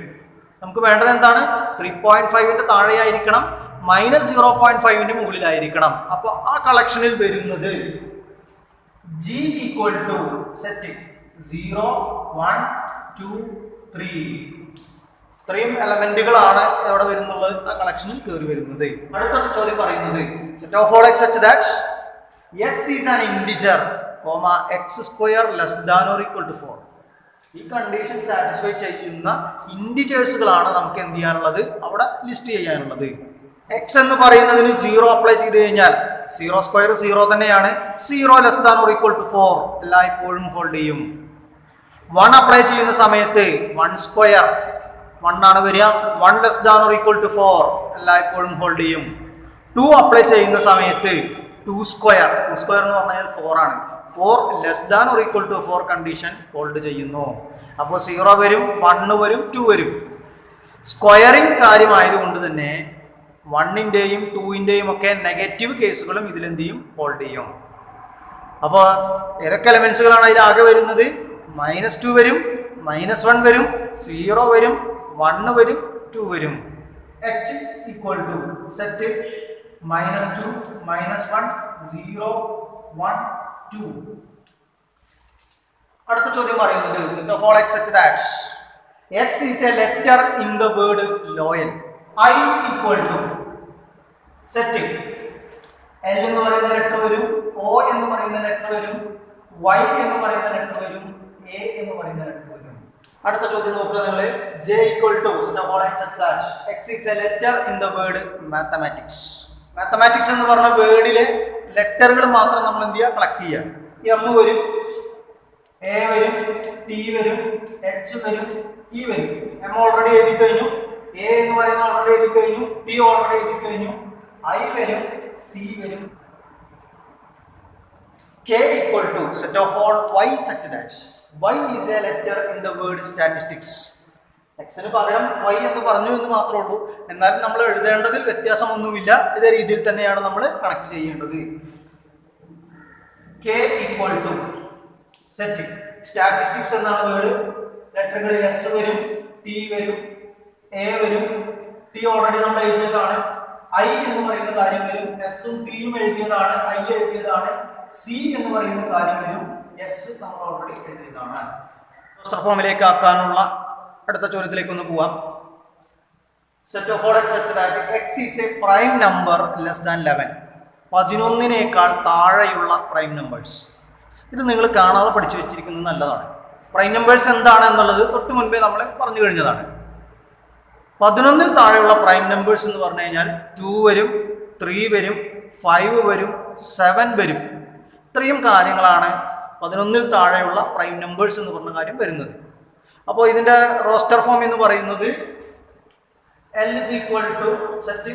നമുക്ക് വേണ്ടത് എന്താണ്? 3.5ന്റെ താഴെയായിരിക്കണം, -0.5ന്റെ മുകളിലായിരിക്കണം. അപ്പോൾ ആ കളക്ഷനിൽ വരുന്നത് G equal to സെറ്റ് 0, 1, 2, 3 ഇത്രയും എലമെന്റുകളാണ് എവിടെ വരുന്നുള്ളത്? ആ കളക്ഷനിൽ കയറി വരുന്നത്. അടുത്ത ചോദ്യം പറയുന്നത് set of all x such that x is an integer x square less than or equal to 4. ഈ കണ്ടീഷൻ സാറ്റിസ്ഫൈ ചെയ്യുന്ന ഇൻഡിജേഴ്സുകളാണ് നമുക്ക് എന്ത് ചെയ്യാനുള്ളത്? അവിടെ ലിസ്റ്റ് ചെയ്യാനുള്ളത്. എക്സ് എന്ന് പറയുന്നതിന് 0 അപ്ലൈ ചെയ്ത് കഴിഞ്ഞാൽ 0 സ്ക്വയർ 0 തന്നെയാണ്. 0 less than or equal to 4 എല്ലായ്പ്പോഴും ഹോൾഡ് ചെയ്യും. 1 അപ്ലൈ ചെയ്യുന്ന സമയത്ത് 1 സ്ക്വയർ 1 ആണ് വരിക. 1 less than or equal to 4 എല്ലായ്പ്പോഴും ഹോൾഡ് ചെയ്യും. 2 അപ്ലൈ ചെയ്യുന്ന സമയത്ത് 2 സ്ക്വയർ എന്ന് പറഞ്ഞാൽ 4 ആണ്. 4 less than or equal to 4 condition hold ചെയ്യുന്നു. അപ്പോൾ 0 വരും, 1 വരും, 2 വരും. സ്ക്വയറിംഗ് കാര്യമായതുകൊണ്ട് തന്നെ 1ന്റെയും 2ന്റെയും ഒക്കെ നെഗറ്റീവ് കേസുകളും ഇതിലെന്ത് ചെയ്യും? ഹോൾഡ് ചെയ്യും. അപ്പോൾ ഏതൊക്കെ എലമെന്റ്സുകളാണ് അതിലാകെ വരുന്നത്? -2 വരും, -1 വരും, 0 വരും, 1 വരും, 2 വരും. H equal to set -2, -1, 0, 1, 2. അടുത്ത ചോദ്യം പറയുന്നത് set of all x such that x is A letter in the word loyal. I equal to set L എന്ന് പറയുന്ന ലെറ്റർ വരും, O എന്ന് പറയുന്ന ലെറ്റർ വരും, Y എന്ന് പറയുന്ന ലെറ്റർ വരും, A എന്ന് പറയുന്ന ലെറ്റർ വരും. അടുത്ത ചോദ്യം നോക്കുക നിങ്ങൾ. J equal to set of all x such that x is a letter in the word mathematics. Mathematics എന്ന് പറഞ്ഞ വേർഡിലെ ലെറ്ററുകൾ മാത്രം നമ്മൾ എന്ത് ചെയ്യുക? കളക്ട് ചെയ്യുക. M വരും, A വരും, T വരും, H വരും, E വരും. M ഓൾറെഡി എഴുതി കഴിഞ്ഞു, A എന്ന് പറയുന്ന ഓൾറെഡി എഴുതി കഴിഞ്ഞു, T ഓൾറെഡി എഴുതി കഴിഞ്ഞു, I വരും, C വരും. K equal to set of all y such that y is a letter in the word statistics. എക്സിന് പകരം y എന്ന് പറഞ്ഞു എന്ന് മാത്രമേ ഉള്ളൂ. എന്നാലും നമ്മൾ എഴുതേണ്ടതിൽ വ്യത്യാസമൊന്നുമില്ല. ഇതേ രീതിയിൽ തന്നെയാണ് നമ്മൾ കണക്ട് ചെയ്യേണ്ടത്. K equal to set statistics എന്നാണ് വേർഡ്. ലെറ്ററുകൾ S വരും, T വരും, A വരും. T ഓൾറെഡി നമ്മൾ എഴുതിയതാണ്. I എന്ന് പറയുന്ന കാര്യം വരും, S ഉം T യും എഴുതിയതാണ്, I എഴുതിയതാണ്. C എന്ന് പറയുന്ന കാര്യം വരും, S നമ്മൾ ഓൾറെഡി എഴുതിയതാണ്. ഫോമിലേക്ക് ആക്കാനുള്ള അടുത്ത ചോദ്യത്തിലേക്ക് ഒന്ന് പോവാം. Set of all x such that x is A prime number less than 11. 11നേക്കാൾ താഴെയുള്ള പ്രൈം നമ്പേഴ്സ്. ഇത് നിങ്ങൾ കാണാതെ പഠിച്ചു വെച്ചിരിക്കുന്നത് നല്ലതാണ്. പ്രൈം നമ്പേഴ്സ് എന്താണ് എന്നുള്ളത് തൊട്ട് മുൻപേ നമ്മൾ പറഞ്ഞു കഴിഞ്ഞതാണ്. 11ൽ താഴെയുള്ള പ്രൈം നമ്പേഴ്സ് എന്ന് പറഞ്ഞു കഴിഞ്ഞാൽ 2 വരും, 3 വരും, 5 വരും, 7 വരും. ഇത്രയും കാര്യങ്ങളാണ് 11ൽ താഴെയുള്ള പ്രൈം നമ്പേഴ്സ് എന്ന് പറഞ്ഞ കാര്യം വരുന്നത്. അപ്പോൾ ഇതിൻ്റെ റോസ്റ്റർ ഫോം എന്ന് പറയുന്നത് L is equal to set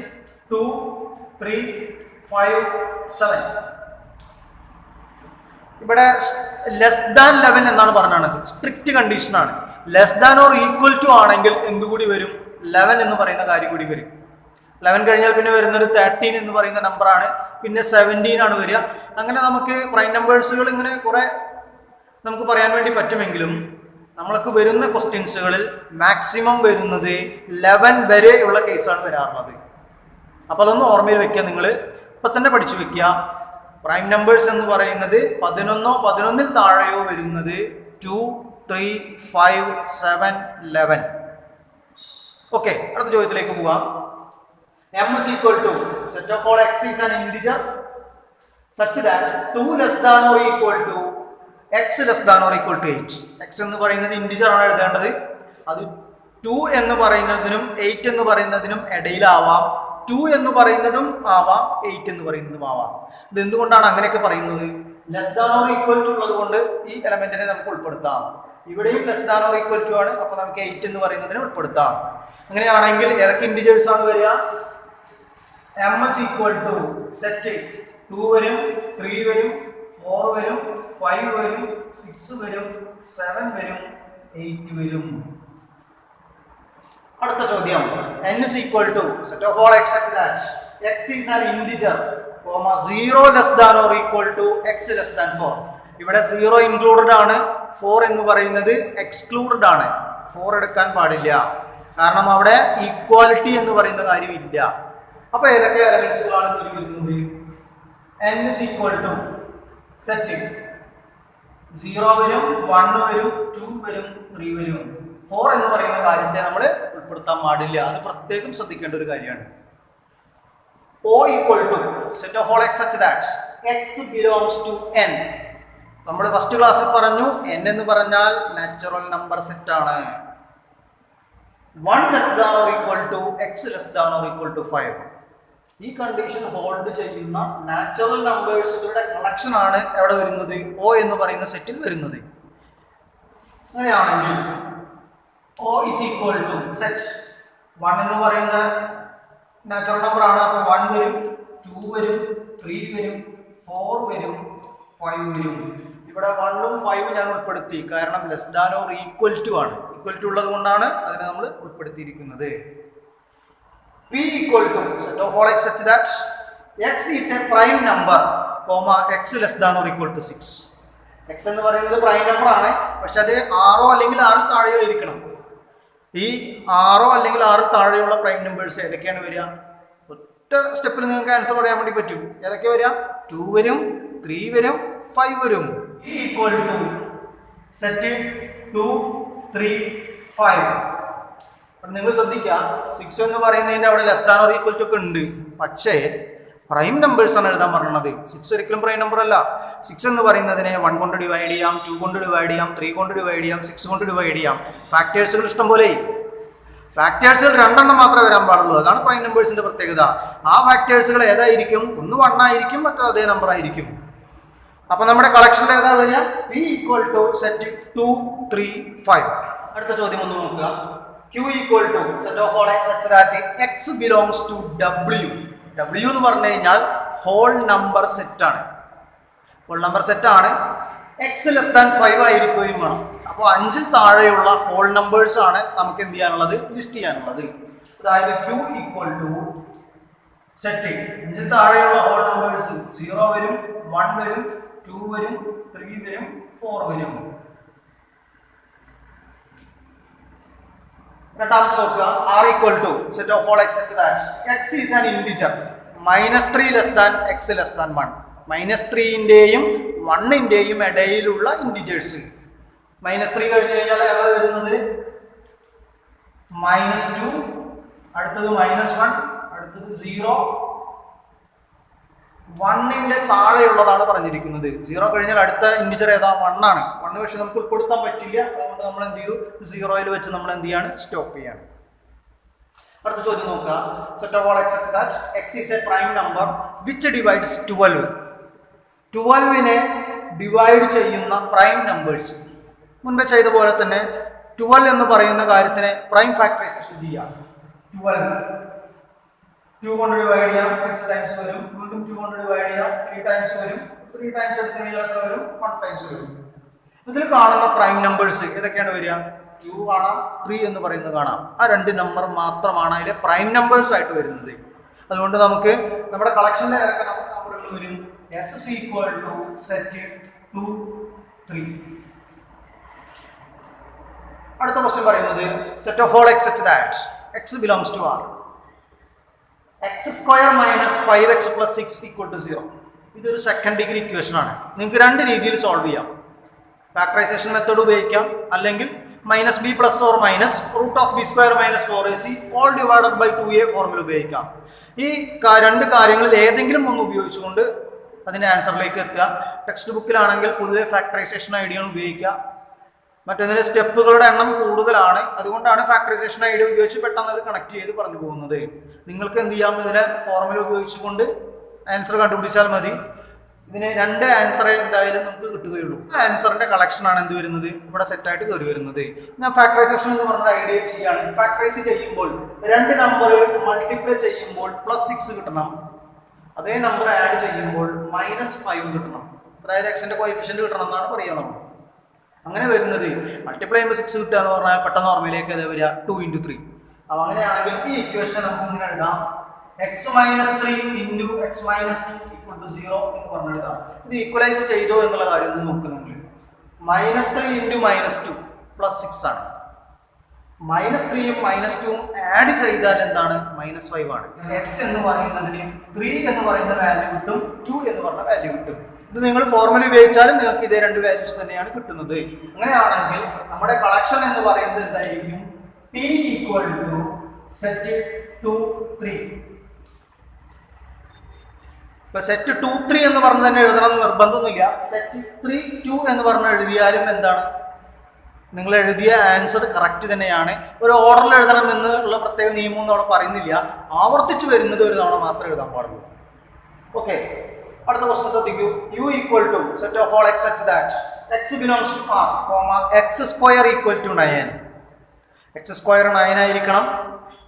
2, 3, 5, 7. ഇവിടെ ലെസ് ദാൻ 11 എന്നാണ് പറഞ്ഞത്. സ്ട്രിക്റ്റ് കണ്ടീഷനാണ്. Less than or equal to ആണെങ്കിൽ എന്തുകൂടി വരും? 11 എന്ന് പറയുന്ന കാര്യം കൂടി വരും. 11 കഴിഞ്ഞാൽ പിന്നെ വരുന്നൊരു 13 എന്ന് പറയുന്ന നമ്പറാണ്. പിന്നെ 17 ആണ് വരിക. അങ്ങനെ നമുക്ക് പ്രൈം നമ്പേഴ്സുകൾ ഇങ്ങനെ കുറേ നമുക്ക് പറയാൻ വേണ്ടി പറ്റുമെങ്കിലും നമ്മൾക്ക് വരുന്ന ക്വസ്റ്റ്യൻസുകളിൽ മാക്സിമം വരുന്നത് 11 വരെയുള്ള കേസാണ് വരാറുള്ളത്. അപ്പോൾ അതൊന്ന് ഓർമ്മയിൽ വെക്കുക. നിങ്ങൾ ഇപ്പം തന്നെ പഠിച്ചു വെക്കുക. പ്രൈം നമ്പേഴ്സ് എന്ന് പറയുന്നത് 11 11ൽ താഴെയോ വരുന്നത് 2, 3, 5, 7, 11. ഓക്കെ, അടുത്ത ചോദ്യത്തിലേക്ക് പോവാം. M is equal to set of all x is an integer such that 2 less than or equal to x less than or equal to 8. x എന്ന് പറയുന്നത് ഇൻറ്റിജർ ആണ് എഴുതേണ്ടത്. അത് 2 എന്ന് പറയുന്നതിനും 8 എന്ന് പറയുന്നതിനും ഇടയിലാവാം. 2 എന്ന് പറയുന്നതും ആവാം, 8 എന്ന് പറയുന്നതും ആവാം. ഇത് എന്തുകൊണ്ടാണ് അങ്ങനെയൊക്കെ പറയുന്നത്? Less than or equal to ഉള്ളത് കൊണ്ട് ഈ എലമെന്റിനെ നമുക്ക് ഉൾപ്പെടുത്താം. ഇവിടെയും less than or equal to ആണ്, അപ്പോൾ നമുക്ക് 8 എന്ന് പറയുന്നതിനെ ഉൾപ്പെടുത്താം. അങ്ങനെയാണെങ്കിൽ ഏതൊക്കെ ഇൻറ്റിജേഴ്സ് ആണ് വരിക? M is equal to set 2 വരും, 3 വരും, 4 വരും, 5 വരും, 6 വരും, 7 വരും, 8 വരും. അടുത്ത ചോദ്യം, n is equal to set of all x such that x is an integer, 0 less than or equal to x less than 4. ഇവിടെ 0 ഇൻക്ലൂഡഡ് ആണ്, 4 എന്ന് പറയുന്നത് എക്സ്ക്ലൂഡഡ് ആണ്. 4 എടുക്കാൻ പാടില്ല, കാരണം അവിടെ ഈക്വാലിറ്റി എന്ന് പറയുന്ന കാര്യമില്ല. അപ്പൊ ഏതൊക്കെ എലമെന്റ്സുകളാണ് വരുന്നത്? n is equal to set 0 വരും, 1 വരും, 2 വരും, 3 വരും. 4 എന്ന് പറയുന്ന കാര്യത്തെ നമ്മൾ ഉൾപ്പെടുത്താൻ പാടില്ല, അത് പ്രത്യേകം ശ്രദ്ധിക്കേണ്ട ഒരു കാര്യമാണ്. O equal to set of all x such that x belongs to n. നമ്മൾ ഫസ്റ്റ് ക്ലാസ്സിൽ പറഞ്ഞു n എന്ന് പറഞ്ഞാൽ നാച്ചുറൽ നമ്പർ സെറ്റ് ആണ്. 1 less than or equal to x less than or equal to 5. ഈ കണ്ടീഷൻ ഹോൾഡ് ചെയ്യുന്ന natural നമ്പേഴ്സുകളുടെ collection ആണ് എവിടെ വരുന്നത്? O എന്ന് പറയുന്ന സെറ്റിൽ വരുന്നത്. അങ്ങനെയാണെങ്കിൽ O is equal to set 1 എന്ന് പറയുന്ന നാച്ചുറൽ നമ്പർ ആണ്, അപ്പോൾ 1 വരും, 2 വരും, 3 വരും, 4 വരും, 5 വരും. ഇവിടെ 1ഉം 5ഉം ഞാൻ ഉൾപ്പെടുത്തി, കാരണം less than or equal to ആണ്. ഈക്വൽ ടു ഉള്ളത് കൊണ്ടാണ് അതിനെ നമ്മൾ ഉൾപ്പെടുത്തിയിരിക്കുന്നത്. P equal to set of all x such that x is a prime number, x less than or equal to 6. x എന്ന് പറയുന്നത് പ്രൈം നമ്പർ ആണ്, പക്ഷെ അത് 6 അല്ലെങ്കിൽ 6 താഴെയോ ഇരിക്കണം. ഈ 6 അല്ലെങ്കിൽ 6 താഴെയുള്ള പ്രൈം നമ്പേഴ്സ് ഏതൊക്കെയാണ് വരിക? ഒറ്റ സ്റ്റെപ്പിൽ നിങ്ങൾക്ക് ആൻസർ പറയാൻ വേണ്ടി പറ്റും. ഏതൊക്കെ വരിക? 2 വരും, 3 വരും, 5 വരും. Equal to set 2, 3, 5. നിങ്ങൾ ശ്രദ്ധിക്കുക, 6 എന്ന് പറയുന്നതിൻ്റെ അവിടെ less than or equal to ഒക്കെ ഉണ്ട്, പക്ഷേ പ്രൈം നമ്പേഴ്സ് ആണ് എഴുതാൻ പറഞ്ഞത്. 6 ഒരിക്കലും പ്രൈം നമ്പർ അല്ല. 6 എന്ന് പറയുന്നതിനെ 1 കൊണ്ട് ഡിവൈഡ് ചെയ്യാം, 2 കൊണ്ട് ഡിവൈഡ് ചെയ്യാം, 3 കൊണ്ട് ഡിവൈഡ് ചെയ്യാം, 6 കൊണ്ട് ഡിവൈഡ് ചെയ്യാം. ഫാക്ടേഴ്സുകൾ ഇഷ്ടം പോലെ. ഫാക്ടേഴ്സുകൾ 2 എണ്ണം മാത്രമേ വരാൻ പാടുള്ളൂ, അതാണ് പ്രൈം നമ്പേഴ്സിന്റെ പ്രത്യേകത. ആ ഫാക്ടേഴ്സുകൾ ഏതായിരിക്കും? ഒന്ന് 1 ആയിരിക്കും, മറ്റേ അതേ നമ്പർ ആയിരിക്കും. അപ്പൊ നമ്മുടെ കളക്ഷനിൽ ഏതാ വരിക? P equal to set 2, 3, 5. അടുത്ത ചോദ്യം ഒന്ന് നോക്കുക. Q equal to set of all x such that x belongs to W. W എന്ന് പറഞ്ഞു കഴിഞ്ഞാൽ ഹോൾ നമ്പർ സെറ്റ് ആണ്. ഹോൾ നമ്പർ സെറ്റ് ആണ്. x ലെസ് ദാൻ 5 ആയിരിക്കുകയും വേണം. അപ്പോൾ 5ൽ താഴെയുള്ള ഹോൾ നമ്പേഴ്സ് ആണ് നമുക്ക് എന്ത് ചെയ്യാനുള്ളത്? ലിസ്റ്റ് ചെയ്യാനുള്ളത്. അതായത് Q equal to സെറ്റ് 5ൽ താഴെയുള്ള ഹോൾ നമ്പേഴ്സ് 0 വരും, 1 വരും, 2 വരും, 3 വരും, 4 വരും. രണ്ടാമത്തെ നോക്കുക. R equal to set of all x such that x is an integer, -3 less than x less than 1. -3ന്റെയും 1ന്റെയും ഇടയിലുള്ള ഇൻറ്റിജേഴ്സ്. -3 കഴിഞ്ഞ് കഴിഞ്ഞാൽ ഏതാ വരുന്നത്? -2, അടുത്തത് -1, അടുത്തത് 0. 1ന്റെ താഴെയുള്ളതാണ് പറഞ്ഞിരിക്കുന്നത്. 0 കഴിഞ്ഞാൽ അടുത്ത ഇൻറ്റിജർ ഏതാ? 1 ആണ്. 1 പക്ഷെ നമുക്ക് ഉൾപ്പെടുത്താൻ പറ്റില്ല, അതുകൊണ്ട് നമ്മൾ എന്ത് ചെയ്തു? 0യിൽ വെച്ച് നമ്മൾ എന്ത് ചെയ്യാണ്? സ്റ്റോപ്പ് ചെയ്യാണ്. അടുത്ത ചോദ്യം നോക്കുക. Set of all x such that x is a prime number which divides 12. 12നെ divide ചെയ്യുന്ന പ്രൈം നമ്പേഴ്സ്. മുൻപേ ചെയ്ത പോലെ തന്നെ 12 എന്ന് പറയുന്ന കാര്യത്തിനെ പ്രൈം ഫാക്ടറൈസേഷൻ ചെയ്യാം. 12 2 കൊണ്ട് ഡിവൈഡ് ചെയ്യാം, 6 ടൈംസ് വരും. വീണ്ടും 2 കൊണ്ട് ഡിവൈഡ് ചെയ്യാം, 3 ടൈംസ് വരും. 3 ടൈംസ് എടുത്ത് കഴിഞ്ഞാൽ വരും, 1 ടൈംസ് വരും. ഇതിൽ കാണുന്ന പ്രൈം നമ്പേഴ്സ് ഏതൊക്കെയാണ് വരിക? 2 കാണാം, 3 എന്ന് പറയുന്നത് കാണാം. ആ 2 നമ്പർ മാത്രമാണ് അതിലെ പ്രൈം നമ്പേഴ്സ് ആയിട്ട് വരുന്നത്. അതുകൊണ്ട് നമുക്ക് നമ്മുടെ കളക്ഷനിലെ ഏതൊക്കെ നമ്പറുകൾ വരും? S is equal to set 2, 3. അടുത്ത ക്വസ്റ്റ്യൻ പറയുന്നത് set of all x such that x belongs to R. x square minus 5x plus 6 equal to 0. ഇതൊരു സെക്കൻഡ് ഡിഗ്രി ഇക്വേഷൻ ആണ്. നിങ്ങൾക്ക് 2 രീതിയിൽ സോൾവ് ചെയ്യാം. ഫാക്ടറൈസേഷൻ മെത്തേഡ് ഉപയോഗിക്കാം, അല്ലെങ്കിൽ minus b plus or minus root of b square minus 4ac all divided by 2a formula ഉപയോഗിക്കാം. ഈ രണ്ട് കാര്യങ്ങളിൽ ഏതെങ്കിലും ഒന്ന് ഉപയോഗിച്ചുകൊണ്ട് അതിൻ്റെ ആൻസറിലേക്ക് എത്തുക. ടെക്സ്റ്റ് ബുക്കിലാണെങ്കിൽ പൊതുവെ ഫാക്ടറൈസേഷൻ ഐഡിയ ആണ് ഉപയോഗിക്കുക. മറ്റേതിൻ്റെ സ്റ്റെപ്പുകളുടെ എണ്ണം കൂടുതലാണ്, അതുകൊണ്ടാണ് ഫാക്ടറൈസേഷൻ ഐഡിയ ഉപയോഗിച്ച് പെട്ടെന്ന് അവർ കണക്ട് ചെയ്ത് പറഞ്ഞു പോകുന്നത്. നിങ്ങൾക്ക് എന്ത് ചെയ്യാം, ഇതിനെ ഫോർമുല ഉപയോഗിച്ചുകൊണ്ട് ആൻസർ കണ്ടുപിടിച്ചാൽ മതി. ഇതിന് രണ്ട് ആൻസറേ എന്തായാലും നമുക്ക് കിട്ടുകയുള്ളൂ. ആൻസറിന്റെ കളക്ഷനാണ് എന്ത് വരുന്നത്, ഇവിടെ സെറ്റായിട്ട് കയറി വരുന്നത്. ഞാൻ ഫാക്ടറൈസേഷൻ എന്ന് പറഞ്ഞ ഐഡിയ ചെയ്യാണ്. ഫാക്ടറൈസ് ചെയ്യുമ്പോൾ രണ്ട് നമ്പർ മൾട്ടിപ്ലൈ ചെയ്യുമ്പോൾ +6 കിട്ടണം, അതേ നമ്പർ ആഡ് ചെയ്യുമ്പോൾ -5 കിട്ടണം. അതായത് എക്സിന്റെ കോഎഫിഷ്യന്റ് കിട്ടണം എന്നാണ് പറയുക നമ്മൾ. അങ്ങനെ വരുന്നത് മൾട്ടിപ്ലൈ ചെയ്യുമ്പോൾ 6 കിട്ടുക എന്ന് പറഞ്ഞാൽ പെട്ടെന്ന് ഓർമ്മയിലേക്ക് അത് വരിക 2 × 3. അപ്പോൾ അങ്ങനെയാണെങ്കിൽ ഈ ഇക്വേഷൻ നമുക്ക് ഇങ്ങനെ എഴുതാം, x - 3 × x - 2 = 0 എന്ന് പറഞ്ഞെടുക്കാം. ഇത് ഈക്വലൈസ് ചെയ്തോ എന്നുള്ള കാര്യം ഒന്ന് നോക്കുക. നമ്മൾ -3 × -2 +6 ആണ്. -3ഉം -2ഉം ആഡ് ചെയ്താൽ എന്താണ്, -5 ആണ്. x എന്ന് പറയുന്നതിന് 3 എന്ന് പറയുന്ന വാല്യൂ കിട്ടും, 2 എന്ന് പറഞ്ഞ വാല്യൂ കിട്ടും. ഇത് നിങ്ങൾ ഫോർമുല ഉപയോഗിച്ചാലും നിങ്ങൾക്ക് ഇതേ രണ്ട് വാല്യൂസ് തന്നെയാണ് കിട്ടുന്നത്. അങ്ങനെയാണെങ്കിൽ നമ്മുടെ കളക്ഷൻ എന്ന് പറയുന്നത് എന്തായിരിക്കും, p = സെറ്റ് 2 3. ഇപ്പൊ സെറ്റ് 2 3 എന്ന് പറഞ്ഞ് തന്നെ എഴുതണം എന്ന് നിർബന്ധമൊന്നുമില്ല. സെറ്റ് 3 2 എന്ന് പറഞ്ഞ് എഴുതിയാലും എന്താണ്, നിങ്ങൾ എഴുതിയ ആൻസർ കറക്റ്റ് തന്നെയാണ്. ഒരു ഓർഡറിൽ എഴുതണം എന്നുള്ള പ്രത്യേക നിയമമൊന്നും അവിടെ പറയുന്നില്ല. ആവർത്തിച്ച് വരുന്നത് ഒരു തവണ മാത്രമേ എഴുതാൻ പാടുള്ളൂ. ഓക്കെ, അടുത്ത ക്വസ്റ്റ്യൻ ശ്രദ്ധിക്കൂ. u = set of all x such that x belongs to R, x² = 9. x² 9 ആയിരിക്കണം.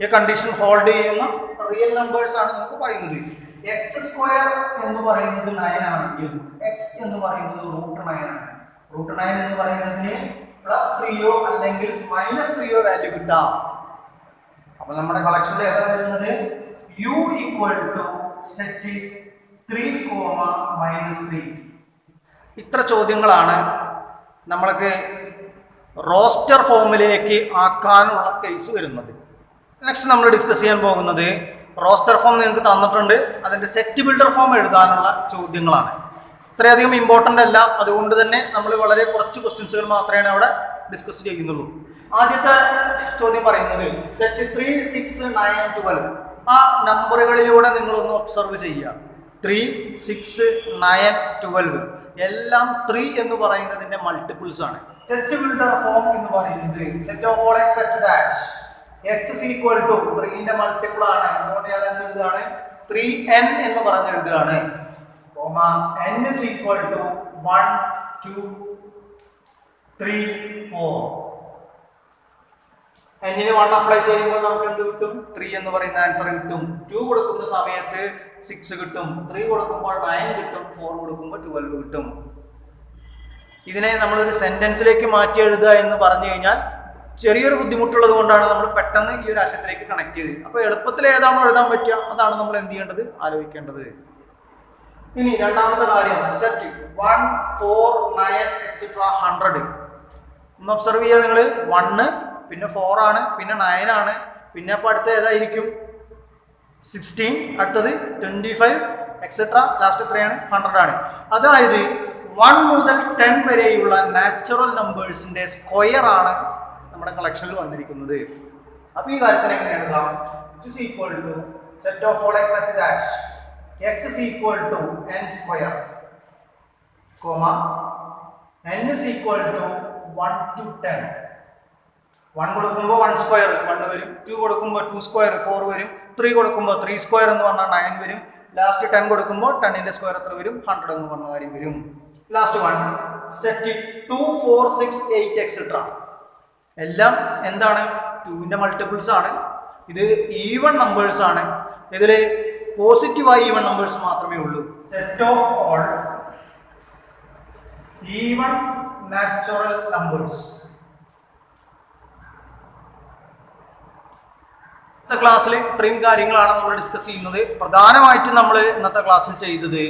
ഈ കണ്ടീഷൻ ഹോൾഡ് ചെയ്യുന്ന റിയൽ നമ്പേഴ്സ് ആണ് നമുക്ക് പറയുന്നത്. x² എന്ന് പറയുന്നത് 9 ആണെങ്കിൽ x എന്ന് പറയുന്നത് √9 ആണ്. √9 എന്ന് പറയുന്നതിന് +3യോ അല്ലെങ്കിൽ -3യോ വാല്യൂ കിട്ടാം. അപ്പൊ നമ്മുടെ കളക്ഷനിൽ ഏതാ വരുന്നത്, u = സെറ്റ് 3, -3. ഇത്ര ചോദ്യങ്ങളാണ് നമ്മൾക്ക് റോസ്റ്റർ ഫോമിലേക്ക് ആക്കാനുള്ള കേസ് വരുന്നത്. നെക്സ്റ്റ് നമ്മൾ ഡിസ്കസ് ചെയ്യാൻ പോകുന്നത് റോസ്റ്റർ ഫോം നിങ്ങൾക്ക് തന്നിട്ടുണ്ട്, അതിൻ്റെ സെറ്റ് ബിൽഡർ ഫോം എഴുതാനുള്ള ചോദ്യങ്ങളാണ്. ഇത്രയധികം ഇമ്പോർട്ടൻ്റ് അല്ല, അതുകൊണ്ട് തന്നെ നമ്മൾ വളരെ കുറച്ച് ക്വസ്റ്റ്യൻസുകൾ മാത്രമേ അവിടെ ഡിസ്കസ് ചെയ്യുന്നുള്ളൂ. ആദ്യത്തെ ചോദ്യം പറയുന്നത് സെറ്റ് 3 6 9 12. ആ നമ്പറുകളിലൂടെ നിങ്ങളൊന്ന് ഒബ്സർവ് ചെയ്യുക. 3 6 9 12 എല്ലാം 3 എന്ന് പറയുന്നതിന്റെ മൾട്ടിപ്പിൾസ് ആണ്. സെറ്റ് ബിൽഡർ ഫോം എന്ന് പറയുന്നത് set of all x such that x = 3ന്റെ മൾട്ടിപ്പിൾ ആണ്. അതുകൊണ്ട് ഞാൻ എന്ത് എഴുതുകയാണ്, 3n എന്ന് പറഞ്ഞ് എഴുതുകയാണ്. n = 1 2 3 4. n-ന് 1 അപ്ലൈ ചെയ്യുമ്പോൾ നമുക്ക് എന്ത് കിട്ടും, 3 എന്ന് പറയുന്ന ആൻസർ കിട്ടും. 2 കൊടുക്കുന്ന സമയത്ത് 6 കിട്ടും, 3 കൊടുക്കുമ്പോൾ 9 കിട്ടും, 4 കൊടുക്കുമ്പോൾ 12 കിട്ടും. ഇതിനെ നമ്മളൊരു സെന്റൻസിലേക്ക് മാറ്റി എഴുതുക എന്ന് പറഞ്ഞു കഴിഞ്ഞാൽ ചെറിയൊരു ബുദ്ധിമുട്ടുള്ളത് കൊണ്ടാണ് നമ്മൾ പെട്ടെന്ന് ഈ ഒരു ആശയത്തിലേക്ക് കണക്ട് ചെയ്ത്. അപ്പോൾ എളുപ്പത്തിൽ ഏതാണോ എഴുതാൻ പറ്റുക അതാണ് നമ്മൾ എന്ത് ചെയ്യേണ്ടത്, ആലോചിക്കേണ്ടത്. ഇനി രണ്ടാമത്തെ കാര്യം സെറ്റ് 1 4 9 etc. 100. ഒന്ന് ഒബ്സർവ് ചെയ്യുക നിങ്ങൾ. 1 പിന്നെ 4 ആണ്, പിന്നെ 9 ആണ്, പിന്നെ അപ്പോൾ അടുത്ത ഏതായിരിക്കും 16, അടുത്തത് 25 etc. ലാസ്റ്റ് എത്രയാണ്, 100 ആണ്. അതായത് 1 മുതൽ 10 വരെയുള്ള നാച്ചുറൽ നമ്പേഴ്സിന്റെ സ്ക്വയർ ആണ് നമ്മുടെ കളക്ഷനിൽ വന്നിരിക്കുന്നത്. അപ്പോൾ ഈ കാര്യത്തിന് എങ്ങനെ എഴുതാം, set of all x such that x = n², n = 1 to 10. 1 കൊടുക്കുമ്പോൾ 1² 1 വരും, 2 കൊടുക്കുമ്പോൾ 2² 4 വരും, 3 കൊടുക്കുമ്പോൾ 3² എന്ന് പറഞ്ഞാൽ 9 വരും, ലാസ്റ്റ് 10 കൊടുക്കുമ്പോൾ 10ന്റെ സ്ക്വയർ എത്ര വരും, 100 എന്ന് പറഞ്ഞ കാര്യം വരും. Last one set 2 4 6 8 etc. എല്ലാം എന്താണ്, 2ന്റെ മൾട്ടിപ്പിൾസ് ആണ്. ഇത് ഈവൺ നമ്പേഴ്സ് ആണ്. ഇതിൽ പോസിറ്റീവായ ഈവൺ നമ്പേഴ്സ് മാത്രമേ ഉള്ളൂ. Set of all even natural numbers. ഇന്നത്തെ ക്ലാസ്സിൽ ഇത്രയും കാര്യങ്ങളാണ് നമ്മൾ ഡിസ്കസ് ചെയ്യുന്നത്. പ്രധാനമായിട്ടും നമ്മൾ ഇന്നത്തെ ക്ലാസ്സിൽ ചെയ്തത്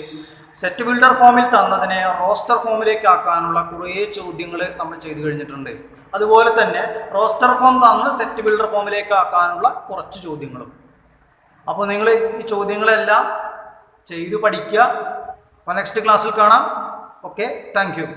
സെറ്റ് ബിൽഡർ ഫോമിൽ തന്നതിനെ റോസ്റ്റർ ഫോമിലേക്ക് ആക്കാനുള്ള കുറേ ചോദ്യങ്ങൾ നമ്മൾ ചെയ്തു കഴിഞ്ഞിട്ടുണ്ട്. അതുപോലെ തന്നെ റോസ്റ്റർ ഫോം തന്ന് സെറ്റ് ബിൽഡർ ഫോമിലേക്ക് ആക്കാനുള്ള കുറച്ച് ചോദ്യങ്ങളും. അപ്പോൾ നിങ്ങൾ ഈ ചോദ്യങ്ങളെല്ലാം ചെയ്ത് പഠിക്കുക. അപ്പോൾ നെക്സ്റ്റ് ക്ലാസ്സിൽ കാണാം. Okay, thank you.